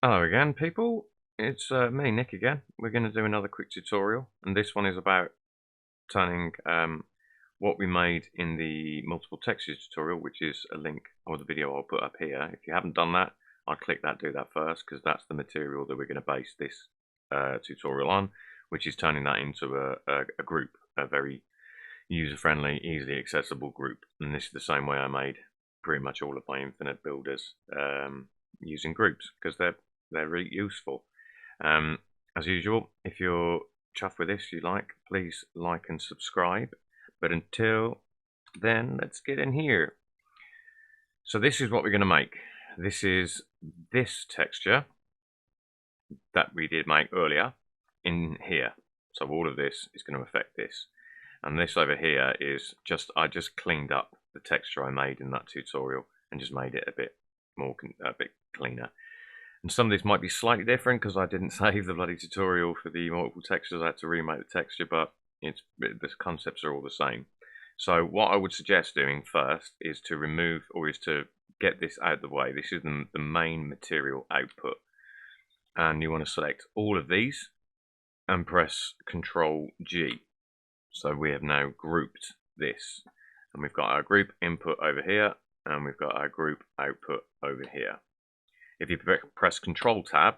Hello again, people. It's me, Nick, again. We're going to do another quick tutorial, and this one is about turning what we made in the multiple textures tutorial, which is a link or the video I'll put up here. If you haven't done that, I'll click that, do that first, because that's the material that we're going to base this tutorial on, which is turning that into a group, a very user-friendly, easily accessible group. And this is the same way I made pretty much all of my infinite builders using groups, because they're really useful. As usual, if you're chuffed with this, please like and subscribe. But until then, let's get in here. So this is what we're going to make. This is this texture that we did make earlier in here. So all of this is going to affect this. And this over here is I just cleaned up the texture I made in that tutorial and just made it a bit cleaner. And some of this might be slightly different because I didn't save the bloody tutorial for the multiple textures. I had to remake the texture, but the concepts are all the same. So what I would suggest doing first is to remove, or is to get this out of the way. This is the main material output. And you want to select all of these and press Control G. So we have now grouped this. And we've got our group input over here, and we've got our group output over here. If you press Control Tab,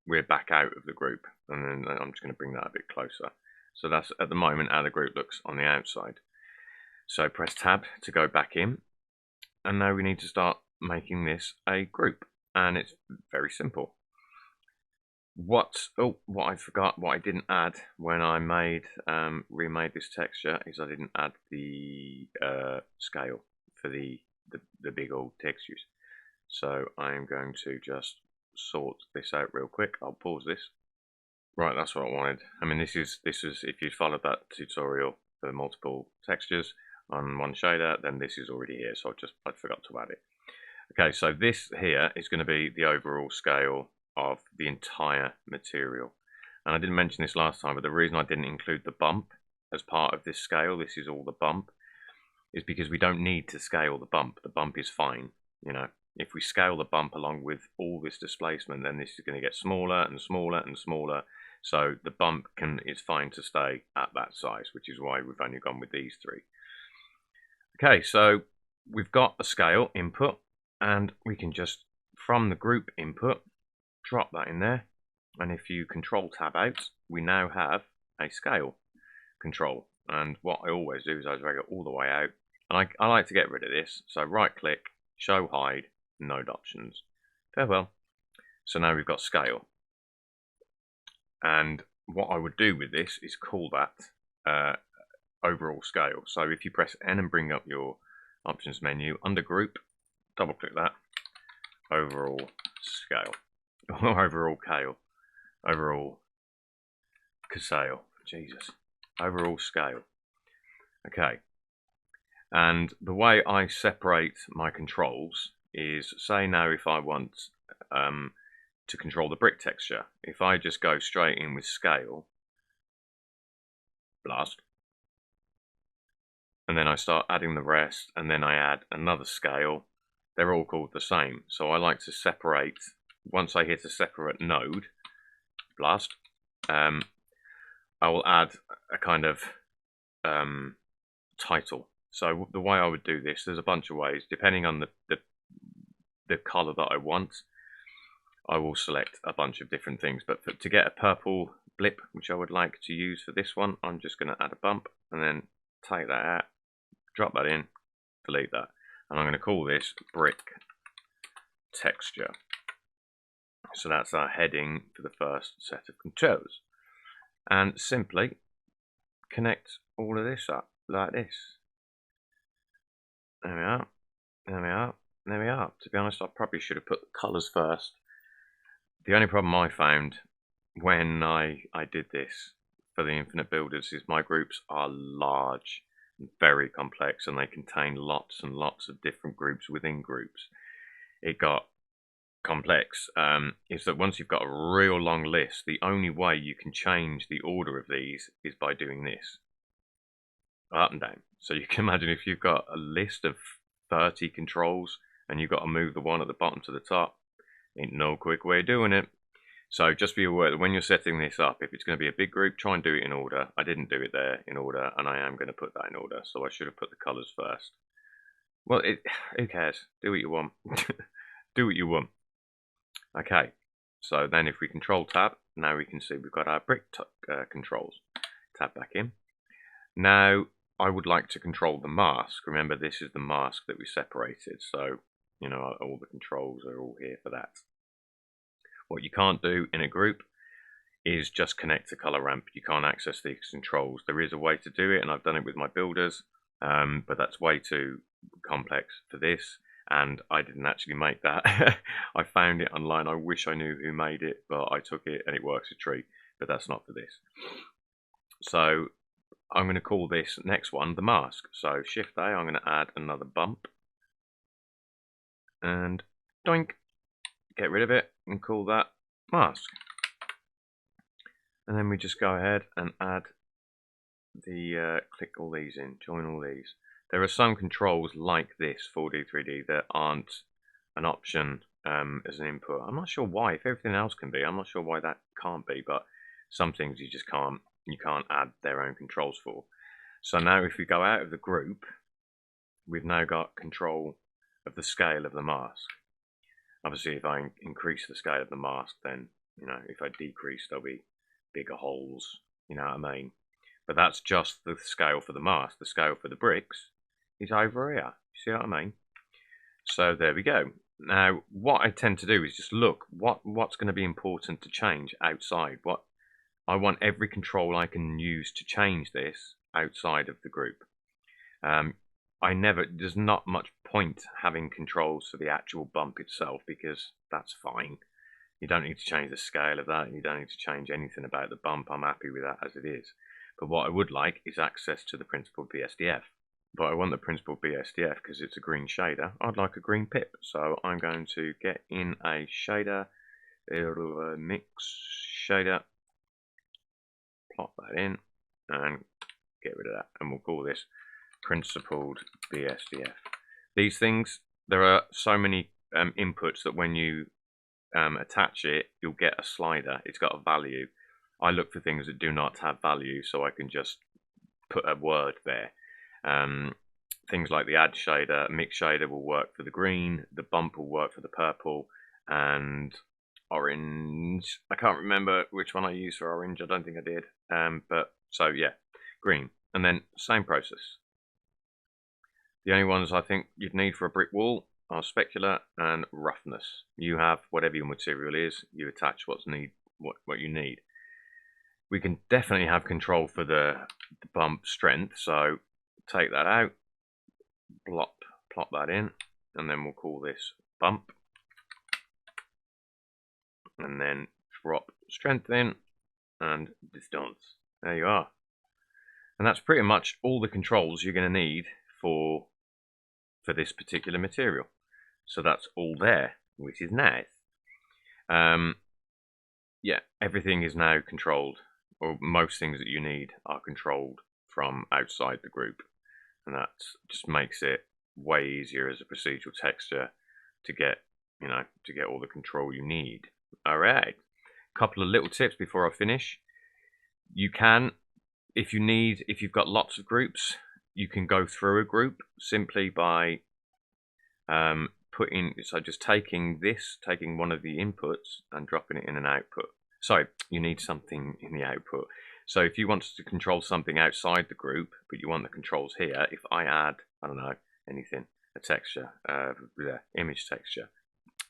we're back out of the group. And then I'm just going to bring that a bit closer. So that's at the moment how the group looks on the outside. So press Tab to go back in. And now we need to start making this a group. And it's very simple. What I forgot, what I didn't add when I remade this texture is I didn't add the scale for the big old textures. So I am going to just sort this out real quick. I'll pause this. Right, that's what I wanted. I mean, this is if you followed that tutorial for multiple textures on one shader, then this is already here. So I forgot to add it. Okay, so this here is going to be the overall scale of the entire material. And I didn't mention this last time, but the reason I didn't include the bump as part of this scale, this is all the bump, is because we don't need to scale the bump. The bump is fine, you know. If we scale the bump along with all this displacement, then this is going to get smaller and smaller and smaller. So the bump is fine to stay at that size, which is why we've only gone with these three. Okay, so we've got a scale input, and we can just, from the group input, drop that in there. And if you Control Tab out, we now have a scale control. And what I always do is I drag it all the way out. And I like to get rid of this. So right click, show hide, node options. Farewell. So now we've got scale. And what I would do with this is call that overall scale. So if you press N and bring up your options menu, under group, double click that, overall scale. Or overall scale. Overall scale. Jesus. Overall scale. Okay. And the way I separate my controls is, say now if I want to control the brick texture, if I just go straight in with scale, blast, and then I start adding the rest, and then I add another scale, they're all called the same. So I like to separate, once I hit a separate node, blast, I will add a kind of title. So the way I would do this, there's a bunch of ways, depending on the color that I want. I will select a bunch of different things, but to get a purple blip, which I would like to use for this one, I'm just going to add a bump and then take that out, drop that in, delete that, and I'm going to call this brick texture. So that's our heading for the first set of controls, and simply connect all of this up like this. There we are, there we are, there we are. To be honest, I probably should have put the colors first. The only problem I found when I did this for the infinite builders is my groups are large and very complex, and they contain lots and lots of different groups within groups. It got complex, is that once you've got a real long list, the only way you can change the order of these is by doing this, up and down. So you can imagine if you've got a list of 30 controls and you've got to move the one at the bottom to the top, Ain't no quick way of doing it. So just be aware that when you're setting this up, if it's going to be a big group, try and do it in order. I didn't do it there in order, and I am going to put that in order, so I should have put the colours first. Well, who cares? Do what you want. Do what you want. Okay, so then if we control tab, now we can see we've got our brick controls. Tab back in. Now, I would like to control the mask. Remember, this is the mask that we separated, so, you know, all the controls are all here for that. What you can't do in a group is just connect a color ramp. You can't access these controls. There is a way to do it, and I've done it with my builders, but that's way too complex for this, and I didn't actually make that. I found it online. I wish I knew who made it, but I took it and it works a treat, but that's not for this. So I'm going to call this next one the mask. So Shift A, I'm going to add another bump, and doink, get rid of it and call that mask. And then we just go ahead and add the, click all these in, join all these. There are some controls like this, 4D, 3D, that aren't an option as an input. I'm not sure why. If everything else can be, I'm not sure why that can't be, but some things you just can't, you can't add their own controls for. So now if we go out of the group, we've now got control of the scale of the mask. Obviously, if I increase the scale of the mask, then, you know, if I decrease, there'll be bigger holes, you know what I mean? But that's just the scale for the mask. The scale for the bricks is over here. You see what I mean? So there we go. Now, what I tend to do is just look what's going to be important to change outside. What I want every control I can use to change this outside of the group. There's not much point having controls for the actual bump itself, because that's fine. You don't need to change the scale of that, and you don't need to change anything about the bump. I'm happy with that as it is. But what I would like is access to the principled BSDF. But I want the principled BSDF because it's a green shader. I'd like a green pip. So I'm going to get in a shader, mix shader, plot that in, and get rid of that. And we'll call this principled BSDF. These things, there are so many inputs that when you attach it, you'll get a slider. It's got a value. I look for things that do not have value, so I can just put a word there. Things like the add shader, mix shader will work for the green, the bump will work for the purple, and orange. I can't remember which one I used for orange. I don't think I did. But so yeah, green, and then same process. The only ones I think you'd need for a brick wall are specular and roughness. You have whatever your material is, you attach what you need. We can definitely have control for the bump strength, so take that out, plop that in, and then we'll call this bump, and then drop strength in and distance. There you are. And that's pretty much all the controls you're going to need for this particular material. So that's all there, which is nice. Yeah, everything is now controlled, or most things that you need are controlled from outside the group, and that just makes it way easier as a procedural texture to get, you know, to get all the control you need. All right, couple of little tips before I finish. You can, if you've got lots of groups, you can go through a group simply by just taking one of the inputs and dropping it in an output. Sorry, you need something in the output. So if you want to control something outside the group, but you want the controls here, if I add, I don't know, anything, a texture, image texture,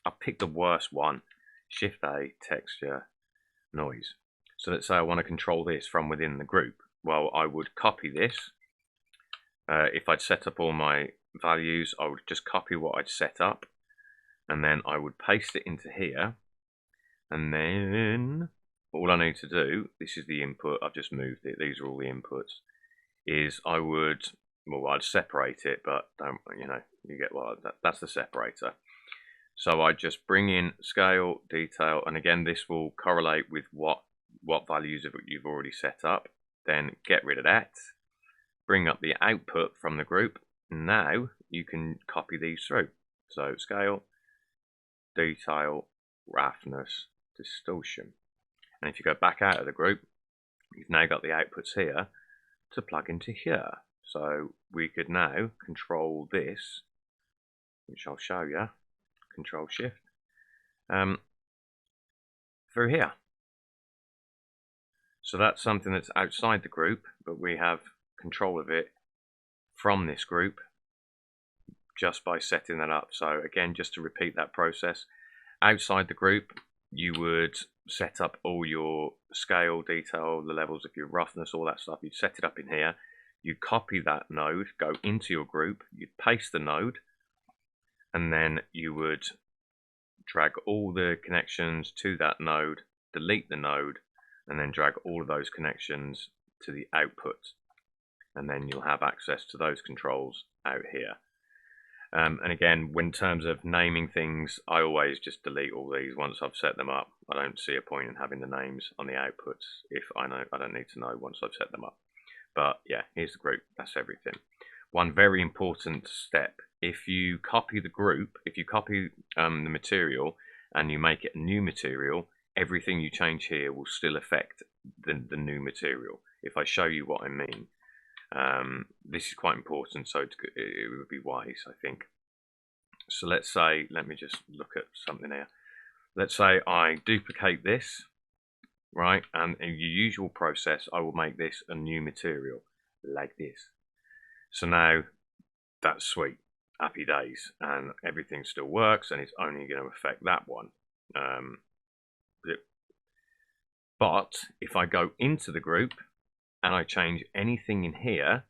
I'll pick the worst one, Shift A, texture, noise. So let's say I want to control this from within the group. Well, I would copy this. If I'd set up all my values, I would just copy what I'd set up, and then I would paste it into here, and then all I need to do, this is the input, I've just moved it, these are all the inputs, is I'd separate it, but don't, you know, you get that's the separator. So I just bring in scale, detail, and again this will correlate with what values you've already set up. Then get rid of that, bring up the output from the group. Now you can copy these through. So scale, detail, roughness, distortion. And if you go back out of the group, you've now got the outputs here to plug into here. So we could now control this, which I'll show you, Control Shift, through here. So that's something that's outside the group, but we have control of it from this group just by setting that up. So again, just to repeat that process, outside the group, you would set up all your scale, detail, the levels of your roughness, all that stuff. You'd set it up in here. You copy that node, go into your group, you'd paste the node, and then you would drag all the connections to that node, delete the node, and then drag all of those connections to the output. And then you'll have access to those controls out here. And again, in terms of naming things, I always just delete all these once I've set them up. I don't see a point in having the names on the outputs if I don't need to know once I've set them up. But yeah, here's the group. That's everything. One very important step: if you copy the group, if you copy the material and you make it a new material, everything you change here will still affect the new material. If I show you what I mean. This is quite important, so it would be wise, I think. So let's say, let me just look at something here. Let's say I duplicate this, right? And in your usual process, I will make this a new material, like this. So now, that's sweet. Happy days. And everything still works, and it's only going to affect that one. But if I go into the group, and I change anything in here,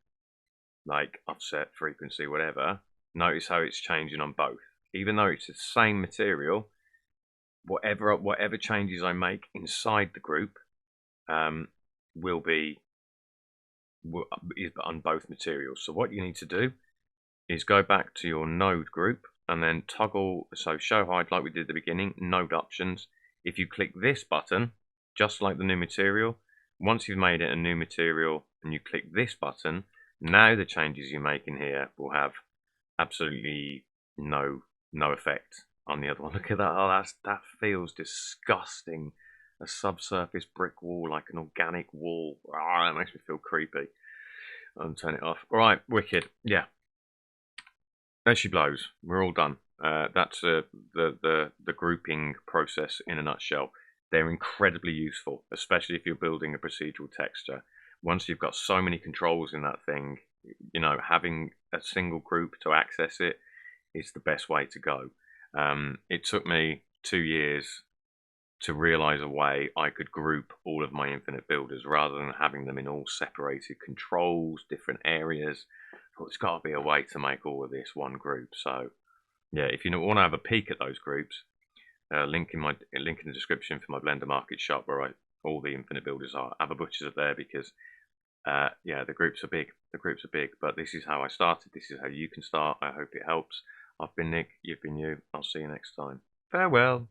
like offset, frequency, whatever, notice how it's changing on both. Even though it's the same material, whatever changes I make inside the group will be on both materials. So what you need to do is go back to your node group and then toggle, so show hide like we did at the beginning, node options. If you click this button, just like the new material, once you've made it a new material and you click this button, now the changes you make in here will have absolutely no effect on the other one. Look at that. Oh, that feels disgusting. A subsurface brick wall, like an organic wall. Oh, that makes me feel creepy. I'll turn it off. All right, wicked. Yeah. There she blows. We're all done. That's the grouping process in a nutshell. They're incredibly useful, especially if you're building a procedural texture. Once you've got so many controls in that thing, you know, having a single group to access it is the best way to go. It took me 2 years to realize a way I could group all of my infinite builders rather than having them in all separated controls, different areas. But there's got to be a way to make all of this one group. So yeah, if you want to have a peek at those groups, link in the description for my Blender Market shop where all the infinite builders are. Have a butcher's up there because yeah, the groups are big. The groups are big, but this is how I started. This is how you can start. I hope it helps. I've been Nick. You've been you. I'll see you next time. Farewell.